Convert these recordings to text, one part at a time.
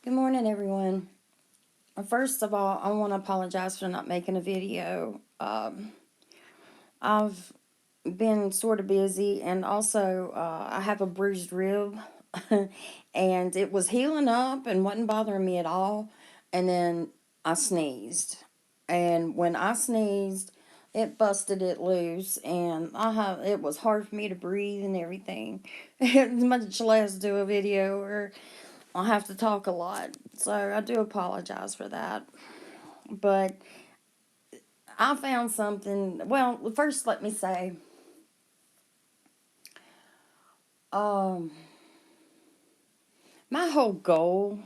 Good morning, everyone. First of all, I want to apologize for not making a video. I've been sort of busy, and also I have a bruised rib, and it was healing up and wasn't bothering me at all. And then I sneezed, and when I sneezed, it busted it loose, and it was hard for me to breathe and everything. Much less do a video or I'll have to talk a lot. So I do apologize for that. But I found something. Well, first, let me say, um, my whole goal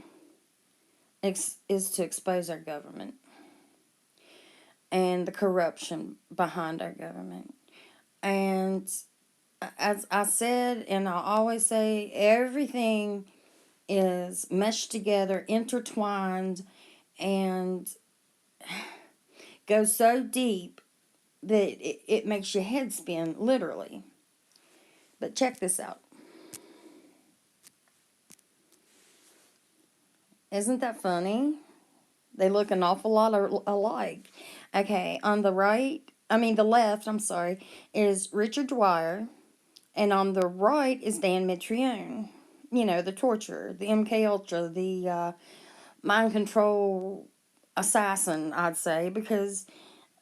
is to expose our government and the corruption behind our government. And as I said, and I always say, everything is meshed together, intertwined, and goes so deep that it makes your head spin, literally. But check this out. Isn't that funny? They look an awful lot alike. Okay, on the the left, I'm sorry, is Richard Dwyer, and on the right is Dan Mitrione. You know, the torturer, the MK Ultra, the mind control assassin, I'd say, because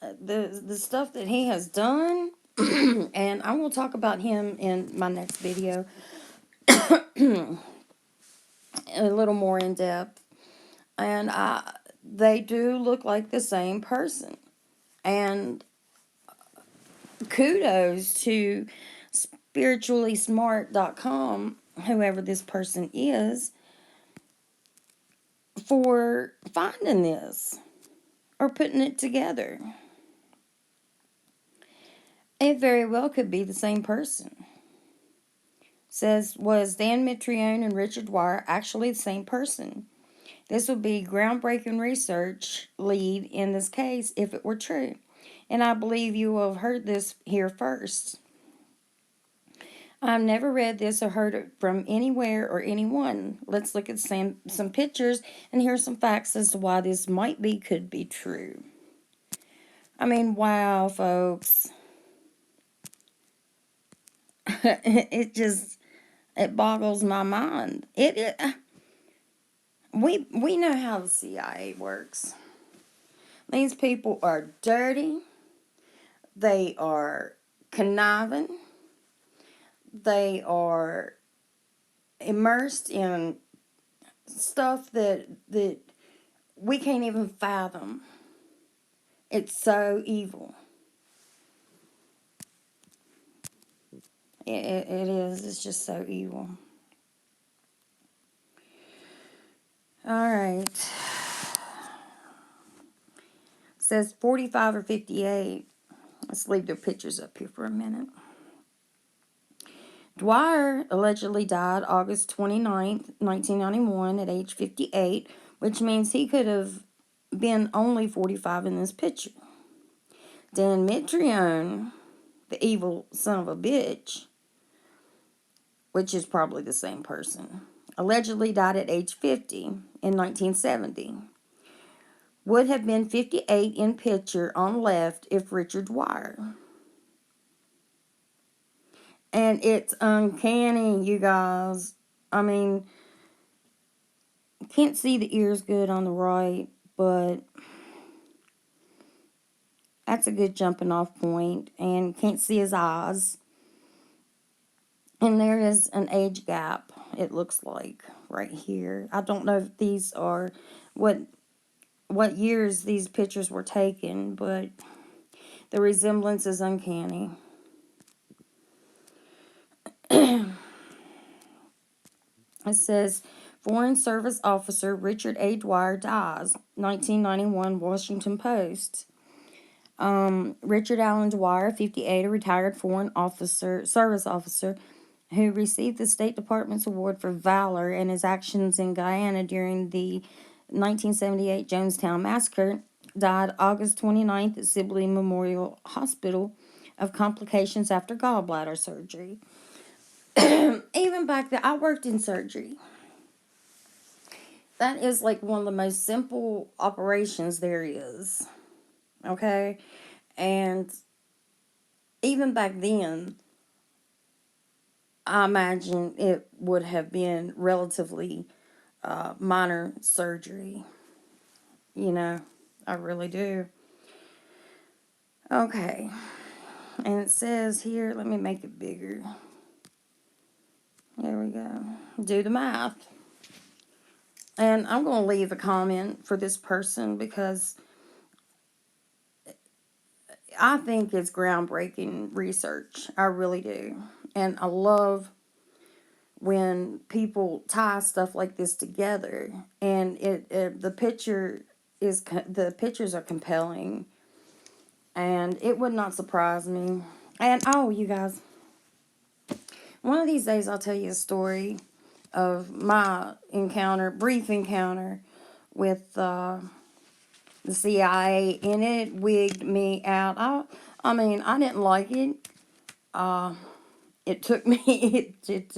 the stuff that he has done, and I will talk about him in my next video a little more in depth. And they do look like the same person. And kudos to spirituallysmart.com, whoever this person is, for finding this or putting it together. It very well could be the same person. Says, was Dan Mitrione and Richard Dwyer actually the same person? This would be groundbreaking research lead in this case if it were true. And I believe you will have heard this here first. I've never read this or heard it from anywhere or anyone. Let's look at some pictures and hear some facts as to why this could be true. I mean, wow, folks. it boggles my mind. We know how the CIA works. These people are dirty. They are conniving. They are immersed in stuff that we can't even fathom. It's so evil. It is. It's just so evil. All right. It says 45 or 58. Let's leave their pictures up here for a minute. Dwyer allegedly died August 29th, 1991 at age 58, which means he could have been only 45 in this picture. Dan Mitrione, the evil son of a bitch, which is probably the same person, allegedly died at age 50 in 1970. Would have been 58 in picture on left if Richard Dwyer. And it's uncanny, you guys. I mean, can't see the ears good on the right, but that's a good jumping off point. And can't see his eyes. And there is an age gap, it looks like, right here. I don't know if these are what years these pictures were taken, but the resemblance is uncanny. It says, Foreign Service Officer Richard A. Dwyer dies, 1991 Washington Post. Richard Allen Dwyer, 58, a retired foreign service officer, who received the State Department's Award for Valor and his actions in Guyana during the 1978 Jonestown Massacre, died August 29th at Sibley Memorial Hospital of complications after gallbladder surgery. Even back then, I worked in surgery. That is like one of the most simple operations there is. Okay? And even back then, I imagine it would have been relatively minor surgery. You know, I really do. Okay. And it says here, let me make it bigger. There we go. Do the math. And I'm going to leave a comment for this person because I think it's groundbreaking research. I really do. And I love when people tie stuff like this together. And the pictures are compelling. And it would not surprise me. And oh, you guys, one of these days I'll tell you a story of my brief encounter with the CIA, and it wigged me out. I mean, I didn't like it. It took me, it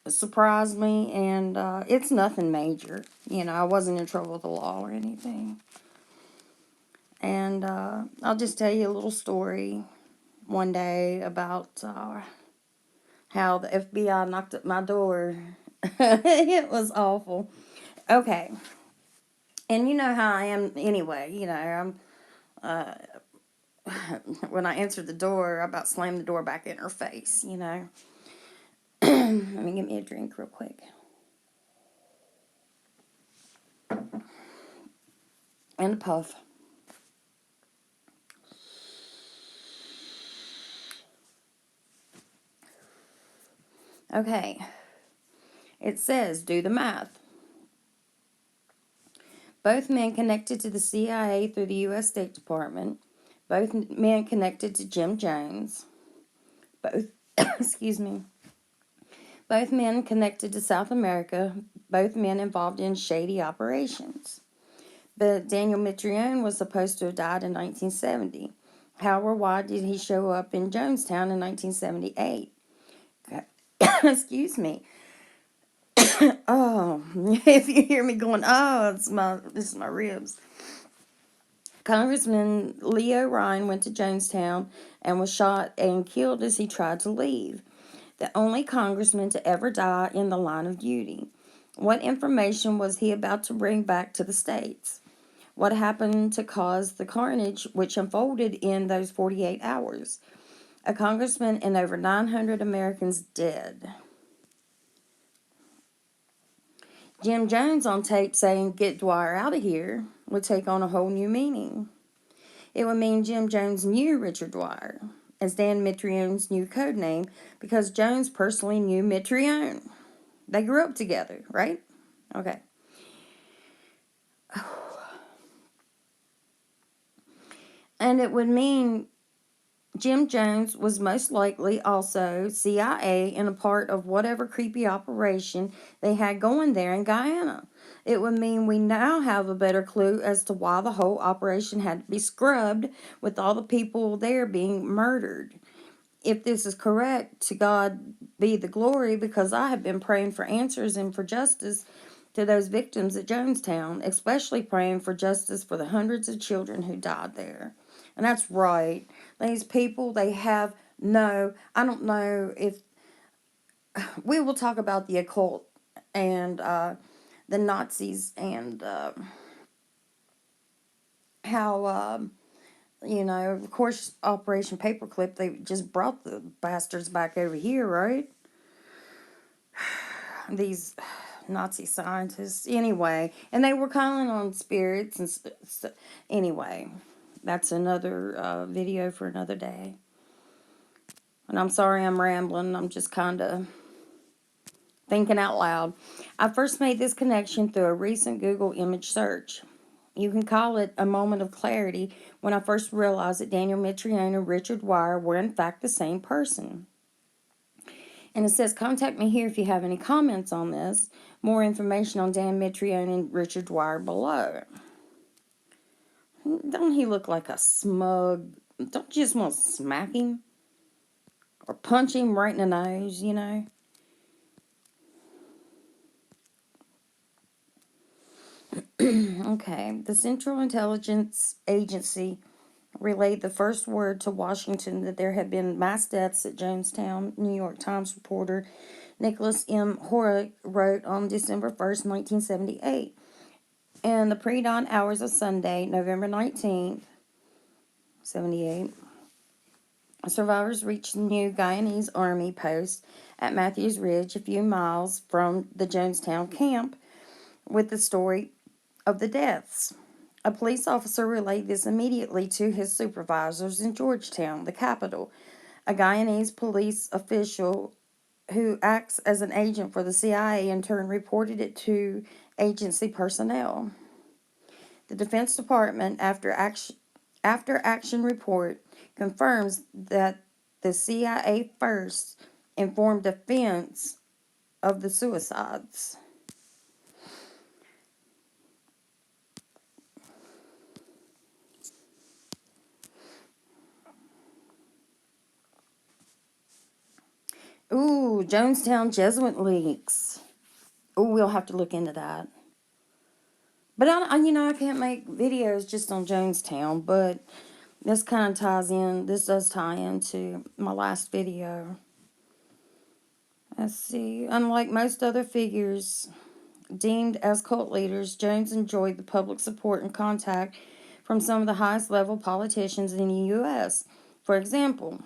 surprised me, and it's nothing major. You know, I wasn't in trouble with the law or anything. And I'll just tell you a little story one day about how the FBI knocked at my door. It was awful. Okay. And you know how I am anyway. You know, when I answered the door, I about slammed the door back in her face, you know. Let me get me a drink real quick. And a puff. Okay. It says, do the math. Both men connected to the CIA through the U.S. State Department. Both men connected to Jim Jones. Both, excuse me. Both men connected to South America. Both men involved in shady operations. But Daniel Mitrione was supposed to have died in 1970. However, why did he show up in Jonestown in 1978? Excuse me. Oh, if you hear me going, oh, this is my ribs. Congressman Leo Ryan went to Jonestown and was shot and killed as he tried to leave. The only congressman to ever die in the line of duty. What information was he about to bring back to the States? What happened to cause the carnage which unfolded in those 48 hours? A congressman and over 900 Americans dead. Jim Jones on tape saying, "Get Dwyer out of here," would take on a whole new meaning. It would mean Jim Jones knew Richard Dwyer, as Dan Mitrione's new code name, because Jones personally knew Mitrione. They grew up together, right? Okay. And it would mean Jim Jones was most likely also CIA and a part of whatever creepy operation they had going there in Guyana. It would mean we now have a better clue as to why the whole operation had to be scrubbed with all the people there being murdered. If this is correct, to God be the glory, because I have been praying for answers and for justice to those victims at Jonestown, especially praying for justice for the hundreds of children who died there. And that's right. These people, they have I don't know if, we will talk about the occult and the Nazis and how, of course, Operation Paperclip, they just brought the bastards back over here, right? These Nazi scientists, anyway, and they were calling on spirits and anyway, that's another video for another day. And I'm sorry I'm rambling. I'm just kind of thinking out loud. I first made this connection through a recent Google image search. You can call it a moment of clarity when I first realized that Daniel Mitrione and Richard Dwyer were in fact the same person. And it says, contact me here if you have any comments on this. More information on Dan Mitrione and Richard Dwyer below. Don't he look like a smug? Don't you just want to smack him? Or punch him right in the nose, you know? Okay. The Central Intelligence Agency relayed the first word to Washington that there had been mass deaths at Jonestown. New York Times reporter Nicholas M. Horrocks wrote on December 1st, 1978. In the pre-dawn hours of Sunday, November 19th, 78, survivors reached the new Guyanese Army post at Matthews Ridge, a few miles from the Jonestown camp, with the story of the deaths. A police officer relayed this immediately to his supervisors in Georgetown, the capital. A Guyanese police official who acts as an agent for the CIA in turn reported it to agency personnel. The Defense Department, after action report, confirms that the CIA first informed defense of the suicides. Ooh, Jonestown Jesuit Leaks. Ooh, we'll have to look into that. But I can't make videos just on Jonestown, but this kind of ties in. This does tie into my last video. Let's see. Unlike most other figures deemed as cult leaders, Jones enjoyed the public support and contact from some of the highest level politicians in the U.S. For example,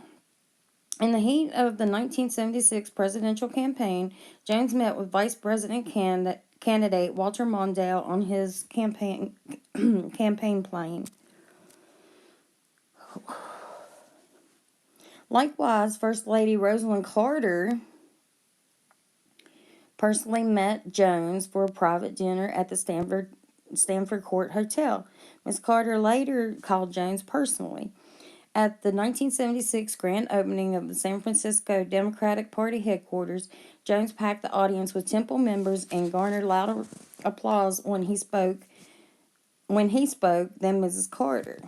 in the heat of the 1976 presidential campaign, Jones met with Vice President candidate Walter Mondale on his campaign plane. Likewise, First Lady Rosalind Carter personally met Jones for a private dinner at the Stanford Court Hotel. Miss Carter later called Jones personally. At the 1976 grand opening of the San Francisco Democratic Party headquarters, Jones packed the audience with Temple members and garnered louder applause when he spoke than Mrs. Carter.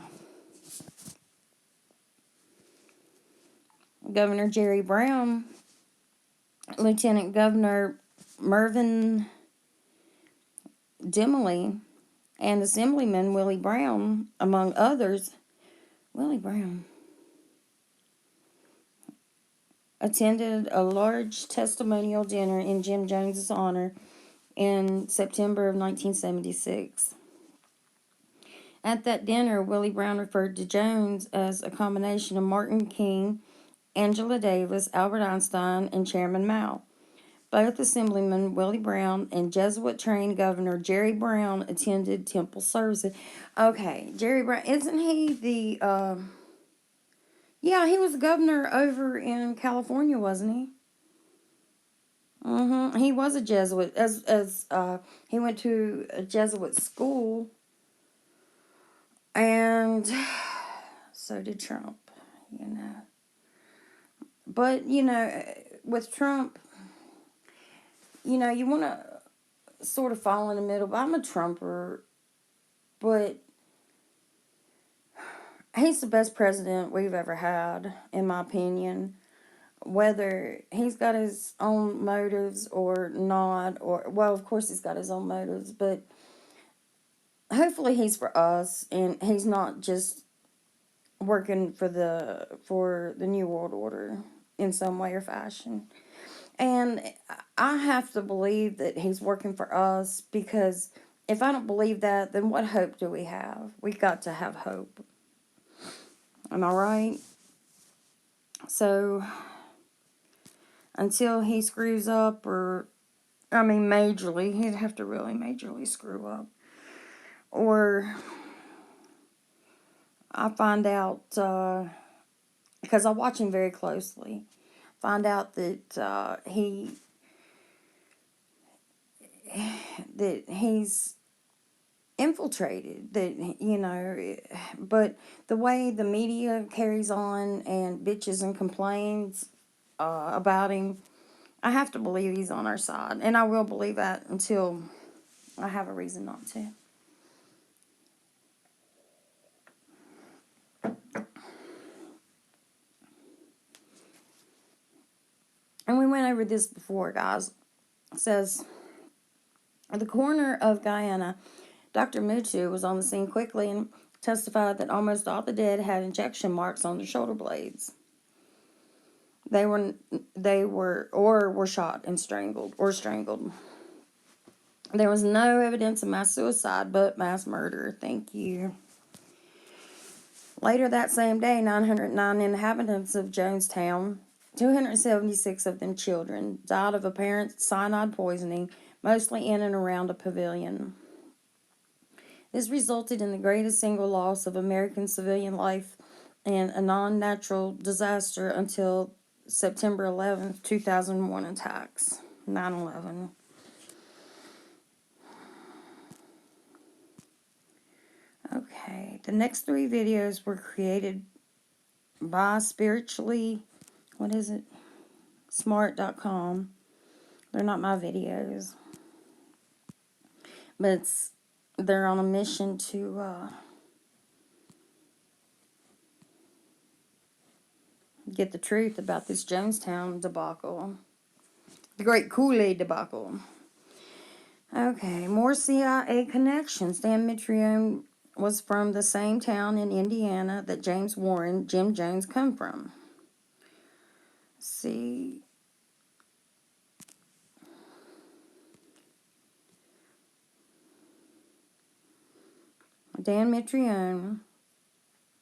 Governor Jerry Brown, Lieutenant Governor Mervyn Dimley, and Assemblyman Willie Brown, among others, Willie Brown attended a large testimonial dinner in Jim Jones's honor in September of 1976. At that dinner, Willie Brown referred to Jones as a combination of Martin King, Angela Davis, Albert Einstein, and Chairman Mao. Both Assemblyman Willie Brown and Jesuit-trained Governor Jerry Brown attended temple services. Okay, Jerry Brown, isn't he the, yeah, he was the governor over in California, wasn't he? He was a Jesuit, he went to a Jesuit school, and so did Trump, you know. But, with Trump, you want to sort of fall in the middle. But I'm a Trumper, but he's the best president we've ever had, in my opinion. Whether he's got his own motives or not, well, of course he's got his own motives, but hopefully he's for us, and he's not just working for the New World Order in some way or fashion. And I have to believe that he's working for us, because if I don't believe that, then what hope do we have? We got to have hope. Am I right? So, until he screws up, majorly, he'd have to really majorly screw up. Or I find out, because I watch him very closely, find out that he's infiltrated, but the way the media carries on and bitches and complains about him, I have to believe he's on our side, and I will believe that until I have a reason not to. And we went over this before, guys. It says, the coroner of Guyana, Dr. Mutu was on the scene quickly and testified that almost all the dead had injection marks on their shoulder blades. They were shot and strangled. There was no evidence of mass suicide, but mass murder. Thank you. Later that same day, 909 inhabitants of Jonestown, 276 of them children, died of apparent cyanide poisoning, mostly in and around a pavilion. This resulted in the greatest single loss of American civilian life and a non-natural disaster until September 11th, 2001 attacks, 9/11. Okay, the next 3 videos were created by smart.com. They're not my videos, but they're on a mission to get the truth about this Jonestown debacle, the Great Kool-Aid debacle. Okay, more CIA connections. Dan Mitrione was from the same town in Indiana that James Warren, Jim Jones, come from. See, Dan Mitrione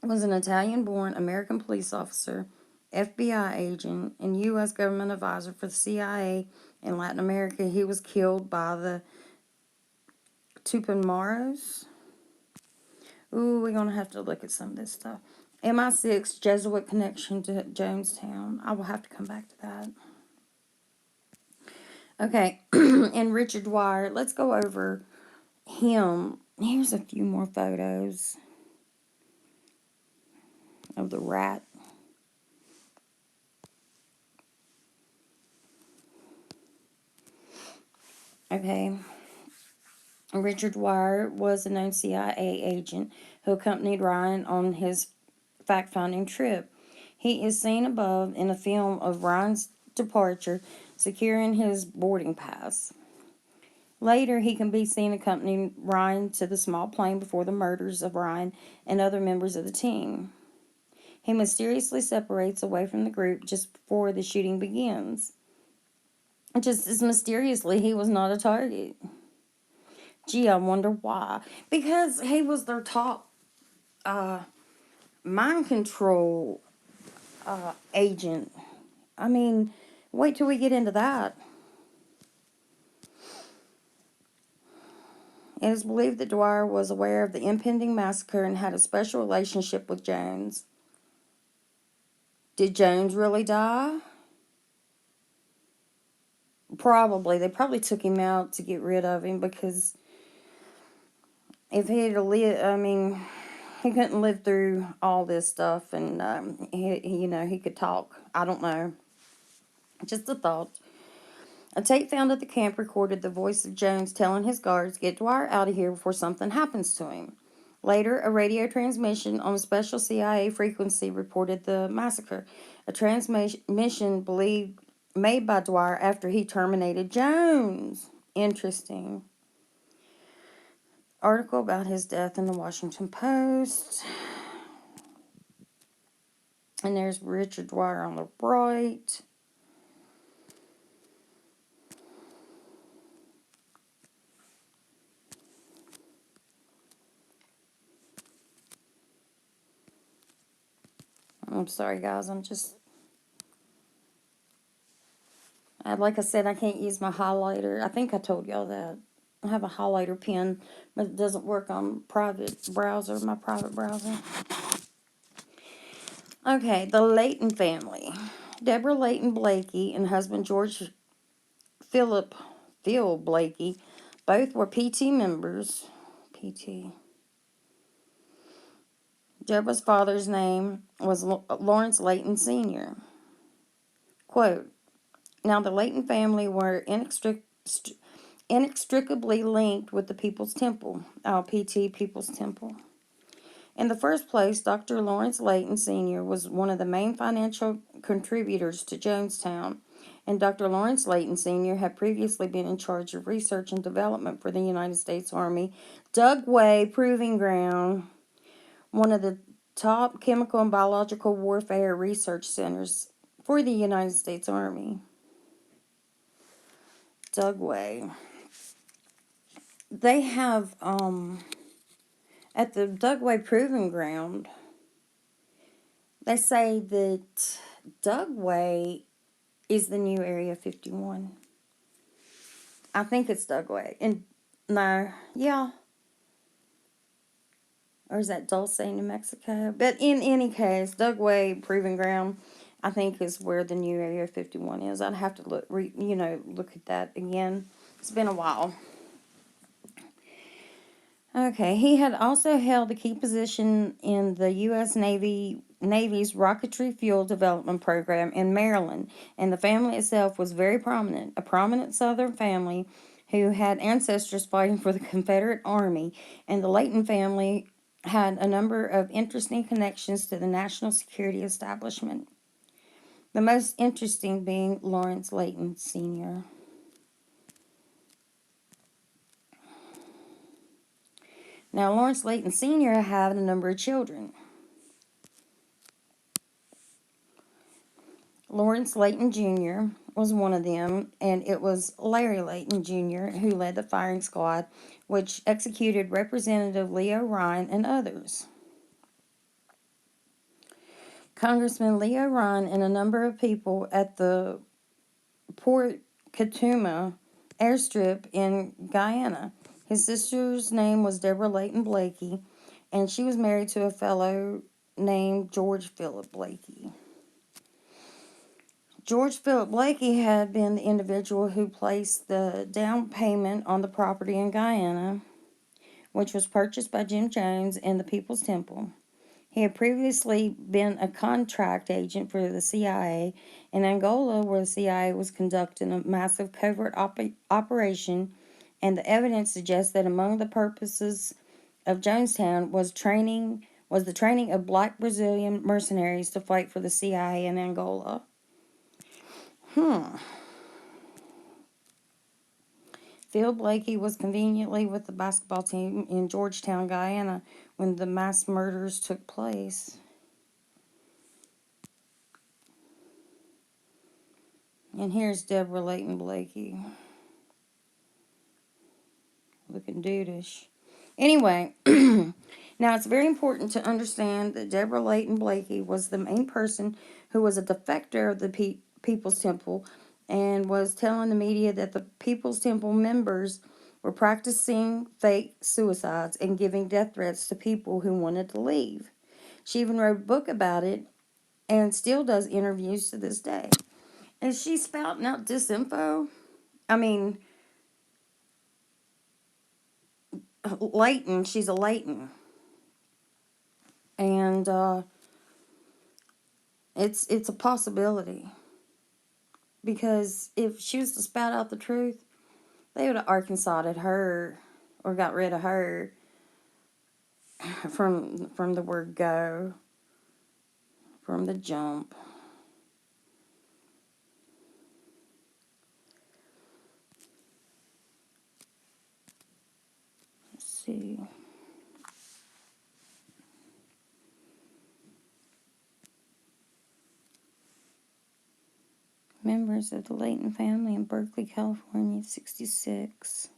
was an Italian-born American police officer, FBI agent, and U.S. government advisor for the CIA in Latin America. He was killed by the Tupamaros. Ooh, we're going to have to look at some of this stuff. MI6 Jesuit connection to Jonestown. I will have to come back to that. Okay, and Richard Dwyer. Let's go over him. Here's a few more photos of the rat. Okay. Richard Dwyer was a known CIA agent who accompanied Ryan on his fact-finding trip. He is seen above in a film of Ryan's departure, securing his boarding pass. Later, he can be seen accompanying Ryan to the small plane before the murders of Ryan and other members of the team. He mysteriously separates away from the group just before the shooting begins. Just as mysteriously, he was not a target. Gee, I wonder why. Because he was their top mind control agent. I mean, wait till we get into that. It is believed that Dwyer was aware of the impending massacre and had a special relationship with Jones. Did Jones really die? Probably. They probably took him out to get rid of him because if he had lived, I mean, he couldn't live through all this stuff, and he could talk. I don't know. Just a thought. A tape found at the camp recorded the voice of Jones telling his guards, "Get Dwyer out of here before something happens to him." Later, a radio transmission on a special CIA frequency reported the massacre. A transmission believed made by Dwyer after he terminated Jones. Interesting. Article about his death in the Washington Post. And there's Richard Dwyer on the right. I'm sorry, guys. Like I said, I can't use my highlighter. I think I told y'all that. I have a highlighter pen, but it doesn't work on my private browser. Okay, the Layton family. Deborah Layton Blakey and husband George Phil Blakey both were PT members. PT. Deborah's father's name was Lawrence Layton Sr. Quote, "Now the Layton family were inextricably linked with the People's Temple, PT People's Temple. In the first place, Dr. Lawrence Layton Sr. was one of the main financial contributors to Jonestown. and Dr. Lawrence Layton Sr. had previously been in charge of research and development for the United States Army Dugway Proving Ground, one of the top chemical and biological warfare research centers for the United States Army. Dugway. They have, at the Dugway Proving Ground, they say that Dugway is the new Area 51. I think it's Dugway. And no, yeah. Or is that Dulce, New Mexico? But in any case, Dugway Proving Ground, I think, is where the new Area 51 is. I'd have to look at that again. It's been a while. Okay, he had also held a key position in the U.S. Navy's rocketry fuel development program in Maryland, and the family itself was very prominent, a prominent Southern family who had ancestors fighting for the Confederate Army, and the Layton family had a number of interesting connections to the national security establishment. The most interesting being Lawrence Layton Sr. Now, Lawrence Layton Sr. had a number of children. Lawrence Layton Jr. was one of them, and it was Larry Layton Jr. who led the firing squad, which executed Representative Leo Ryan and others. Congressman Leo Ryan and a number of people at the Port Katuma airstrip in Guyana. His sister's name was Deborah Layton Blakey, and she was married to a fellow named George Philip Blakey. George Philip Blakey had been the individual who placed the down payment on the property in Guyana, which was purchased by Jim Jones and the People's Temple. He had previously been a contract agent for the CIA in Angola, where the CIA was conducting a massive covert operation, and the evidence suggests that among the purposes of Jonestown was the training of black Brazilian mercenaries to fight for the CIA in Angola. Phil Blakey was conveniently with the basketball team in Georgetown, Guyana, when the mass murders took place. And here's Deborah Layton Blakey. Looking dudeish. Anyway, now it's very important to understand that Deborah Layton Blakey was the main person who was a defector of the People's Temple and was telling the media that the People's Temple members were practicing fake suicides and giving death threats to people who wanted to leave. She even wrote a book about it and still does interviews to this day. Is she spouting out disinfo? I mean, Layton, she's a Layton. And it's a possibility. Because if she was to spout out the truth, they would have Arkansas'd her or got rid of her from the word go, from the jump. Let's see. Members of the Layton family in Berkeley, California, 66.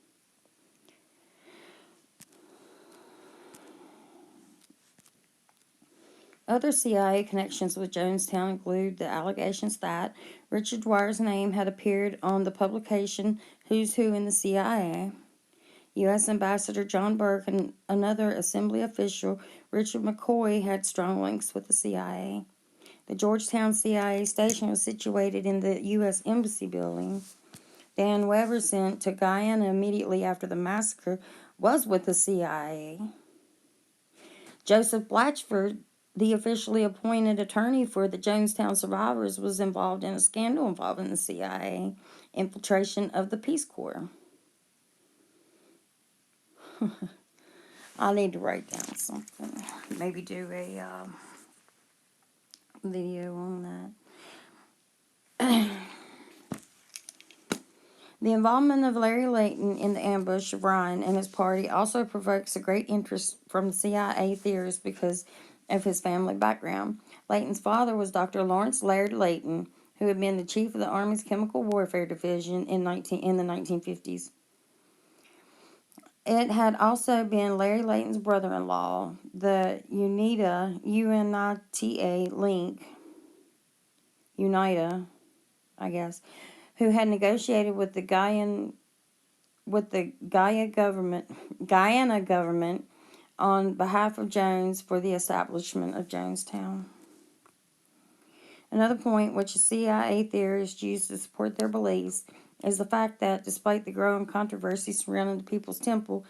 Other CIA connections with Jonestown include the allegations that Richard Dwyer's name had appeared on the publication Who's Who in the CIA. U.S. Ambassador John Burke and another assembly official, Richard McCoy, had strong links with the CIA. The Georgetown CIA station was situated in the U.S. Embassy building. Dan Weber, sent to Guyana immediately after the massacre, was with the CIA. Joseph Blatchford, the officially appointed attorney for the Jonestown survivors, was involved in a scandal involving the CIA infiltration of the Peace Corps. I need to write down something. Maybe do a video on that. The involvement of Larry Layton in the ambush of Ryan and his party also provokes a great interest from the CIA theorists because of his family background. Layton's father was Dr. Lawrence Laird Layton, who had been the chief of the Army's Chemical Warfare Division in the 1950s. It had also been Larry Layton's brother-in-law, the UNITA, I guess, who had negotiated with the Guyana government on behalf of Jones for the establishment of Jonestown. Another point which the CIA theorists use to support their beliefs is the fact that, despite the growing controversy surrounding the People's Temple,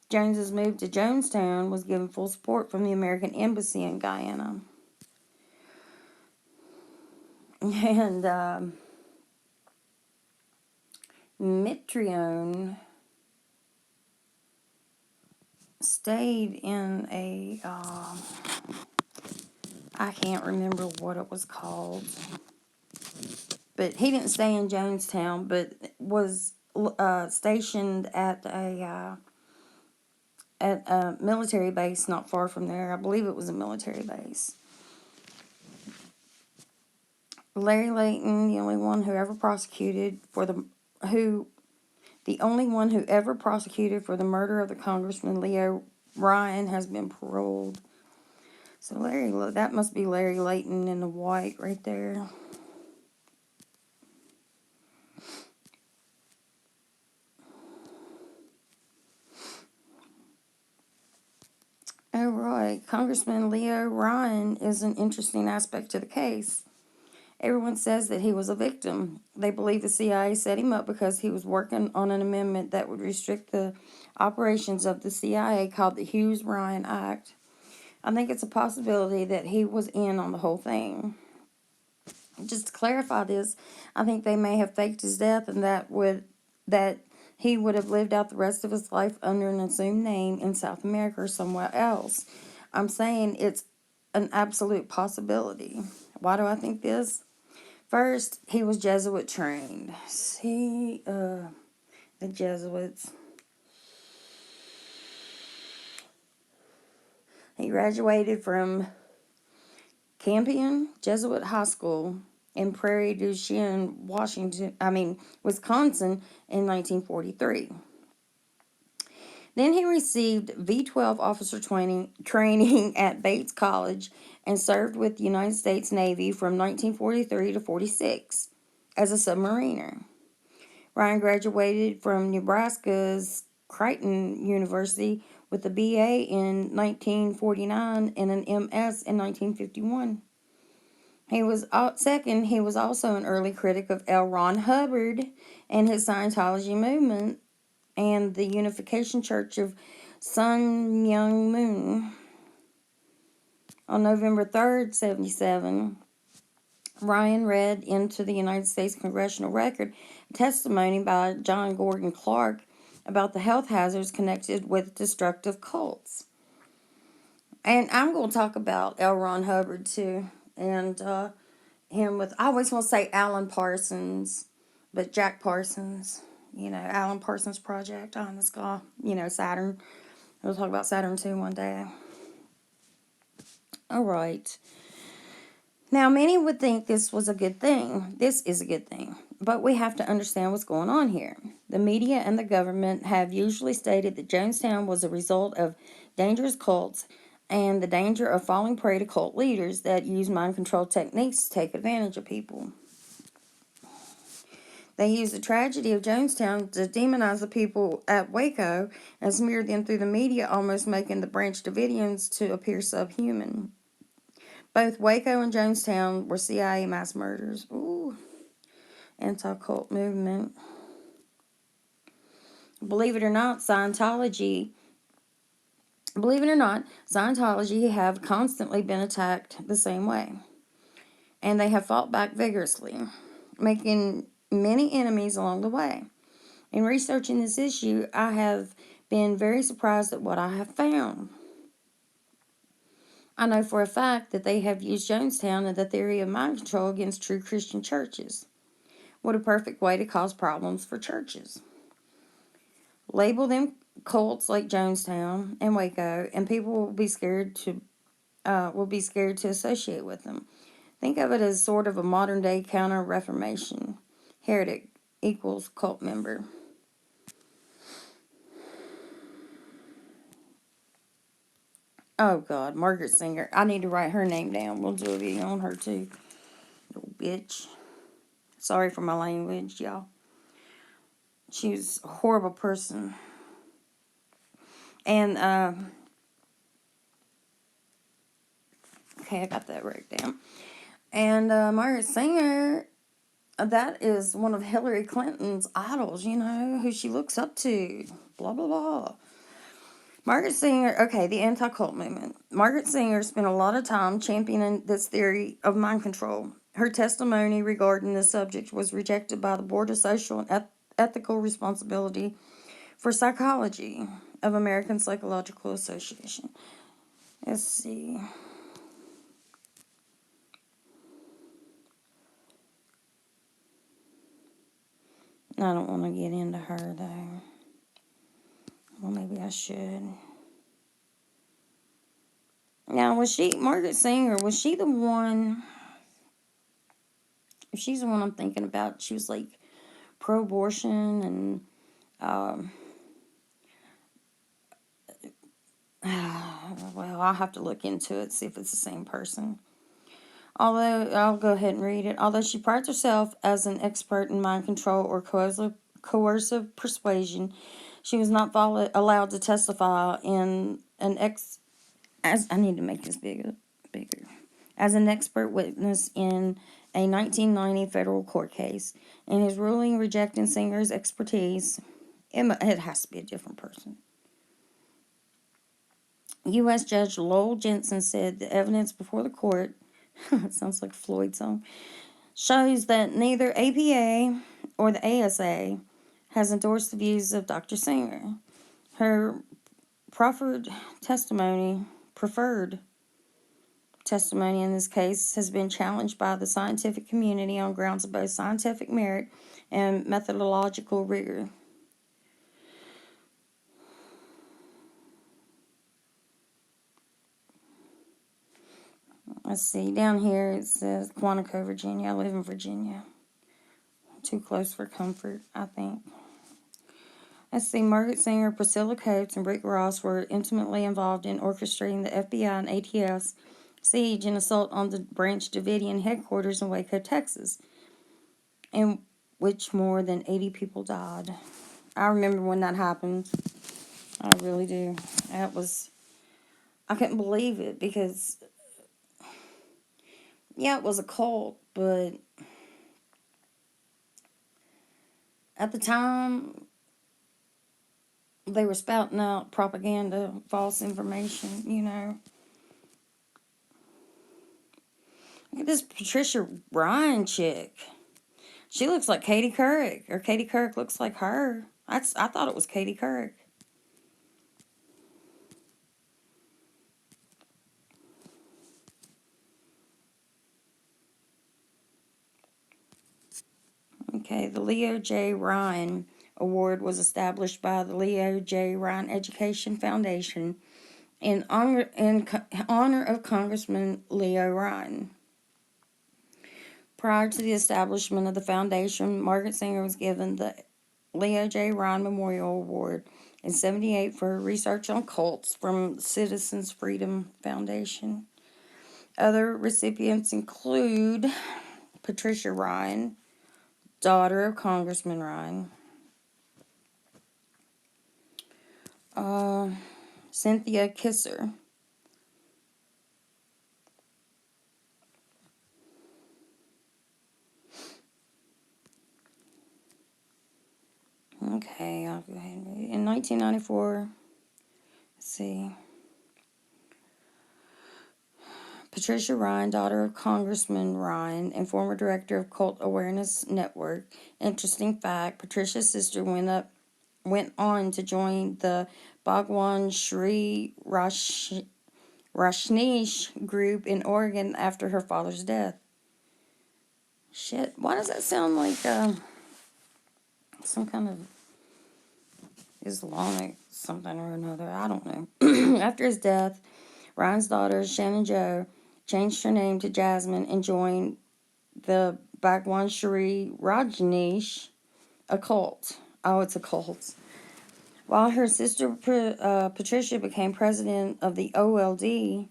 Jones's move to Jonestown was given full support from the American Embassy in Guyana. And Mitrione stayed in a, I can't remember what it was called, but he didn't stay in Jonestown, but was stationed at a military base not far from there. I believe it was a military base. Larry Layton, the only one who ever prosecuted for the murder of the Congressman Leo Ryan, has been paroled. So that must be Larry Layton in the white right there. Oh, right. Congressman Leo Ryan is an interesting aspect to the case. Everyone says that he was a victim. They believe the CIA set him up because he was working on an amendment that would restrict the operations of the CIA called the Hughes-Ryan Act. I think it's a possibility that he was in on the whole thing. Just to clarify this, I think they may have faked his death, and that he would have lived out the rest of his life under an assumed name in South America or somewhere else. I'm saying it's an absolute possibility. Why do I think this? First, he was Jesuit trained. See, the Jesuits. He graduated from Campion Jesuit High School in Prairie du Chien, Wisconsin in 1943. Then he received V-12 officer training at Bates College and served with the United States Navy from 1943 to 46 as a submariner. Ryan graduated from Nebraska's Creighton University with a BA in 1949 and an MS in 1951. He was also an early critic of L. Ron Hubbard and his Scientology movement and the Unification Church of Sun Myung Moon. On November 3rd, 1977, Ryan read into the United States Congressional Record testimony by John Gordon Clark about the health hazards connected with destructive cults. And I'm going to talk about L. Ron Hubbard too, and him with, I always want to say Alan Parsons, but Jack Parsons, Alan Parsons Project on the sky, Saturn. We'll talk about Saturn too one day. All right. Now, many would think this was a good thing. This is a good thing. But we have to understand what's going on here. The media and the government have usually stated that Jonestown was a result of dangerous cults and the danger of falling prey to cult leaders that use mind control techniques to take advantage of people. They used the tragedy of Jonestown to demonize the people at Waco and smear them through the media, almost making the Branch Davidians to appear subhuman. Both Waco and Jonestown were CIA mass murders. Ooh, anti-cult movement. Believe it or not, Scientology have constantly been attacked the same way. And they have fought back vigorously, making many enemies along the way. In researching this issue, I have been very surprised at what I have found. I know for a fact that they have used Jonestown and the theory of mind control against true Christian churches. What a perfect way to cause problems for churches. Label them cults like Jonestown and Waco, and people will be scared to associate with them. Think of it as sort of a modern day counter Reformation. Heretic equals cult member. Oh God, Margaret Sanger. I need to write her name down. We'll do a video on her too. Little bitch. Sorry for my language, y'all. She was a horrible person. And okay, I got that right down. And Margaret Sanger, that is one of Hillary Clinton's idols, who she looks up to. Blah, blah, blah. Margaret Sanger, okay, the anti-cult movement. Margaret Sanger spent a lot of time championing this theory of mind control. Her testimony regarding this subject was rejected by the Board of Social and Ethical Responsibility for Psychology of American Psychological Association. Let's see. I don't want to get into her, though. Well, maybe I should. Now, Margaret Sanger, was she the one, if she's the one I'm thinking about, she was like pro-abortion and, well, I'll have to look into it, see if it's the same person. Although, I'll go ahead and read it. Although she prides herself as an expert in mind control or coercive persuasion, she was not allowed to testify in as I need to make this bigger. As an expert witness in a 1990 federal court case. In his ruling rejecting Sanger's expertise, it has to be a different person. U.S. Judge Lowell Jensen said the evidence before the court, it sounds like a Floyd song, shows that neither APA or the ASA has endorsed the views of Dr. Sanger. Her preferred testimony in this case has been challenged by the scientific community on grounds of both scientific merit and methodological rigor. Let's see, down here it says Quantico, Virginia. I live in Virginia. Too close for comfort, I think. Let's see, Margaret Sanger, Priscilla Coates, and Rick Ross were intimately involved in orchestrating the FBI and ATF's siege and assault on the Branch Davidian headquarters in Waco, Texas, in which more than 80 people died. I remember when that happened. I really do. I couldn't believe it because, yeah, it was a cult, but at the time, they were spouting out propaganda, false information, Look at this Patricia Ryan chick. She looks like Katie Couric, or Katie Couric looks like her. I thought it was Katie Couric. Okay, the Leo J. Ryan Award was established by the Leo J. Ryan Education Foundation in honor of Congressman Leo Ryan. Prior to the establishment of the foundation, Margaret Sanger was given the Leo J. Ryan Memorial Award in 1978 for her research on cults from Citizens Freedom Foundation. Other recipients include Patricia Ryan, daughter of Congressman Ryan, Cynthia Kisser, okay, I'll go ahead and read it. In 1994, let's see, Patricia Ryan, daughter of Congressman Ryan and former director of Cult Awareness Network. Interesting fact, Patricia's sister went on to join the Bhagwan Sri Rajneesh group in Oregon after her father's death. Shit, why does that sound like some kind of Islamic something or another? I don't know. After his death, Ryan's daughter, Shannon Jo, changed her name to Jasmine and joined the Bhagwan Shri Rajneesh, a cult. Oh, it's a cult. While her sister Patricia became president of the OLD,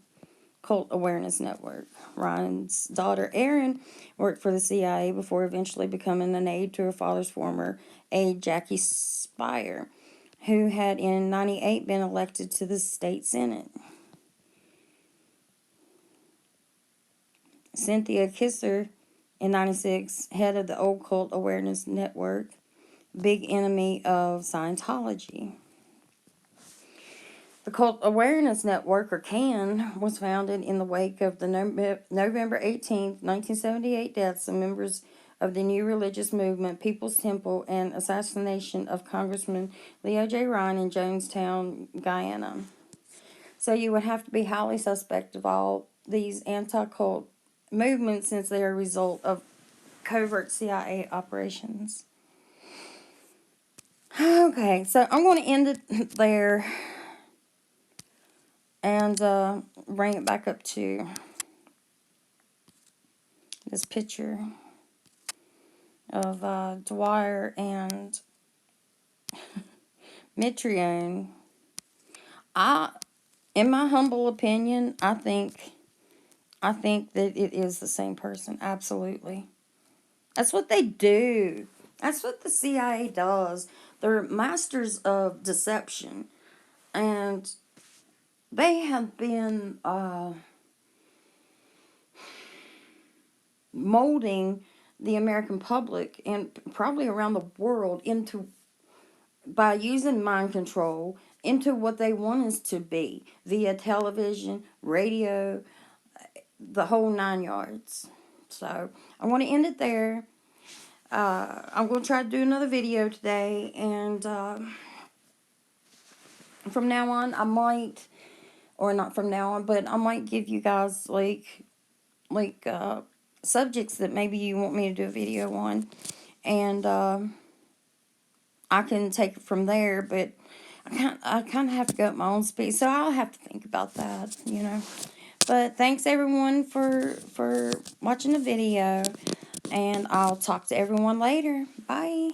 Cult Awareness Network. Ryan's daughter Erin worked for the CIA before eventually becoming an aide to her father's former aide, Jackie Spire, who had in '98 been elected to the state senate. Cynthia Kisser, in '96, head of the Occult Awareness Network, big enemy of Scientology. The Cult Awareness Network, or CAN, was founded in the wake of the November 18, 1978 deaths of members of the new religious movement, People's Temple, and assassination of Congressman Leo J. Ryan in Jonestown, Guyana. So you would have to be highly suspect of all these anti-cult movements since they are a result of covert CIA operations. Okay, so I'm going to end it there and bring it back up to this picture of Dwyer and Mitrione. In my humble opinion, I think that it is the same person. Absolutely. That's what they do. That's what the CIA does. They're masters of deception. And they have been molding the American public and probably around the world by using mind control into what they want us to be via television, radio, the whole 9 yards. So I want to end it there. I'm going to try to do another video today, and from now on I might, or not from now on, but I might give you guys like subjects that maybe you want me to do a video on, and I can take it from there, but I kind of have to go at my own speed, so I'll have to think about that, you know. But thanks everyone for watching the video, and I'll talk to everyone later. Bye.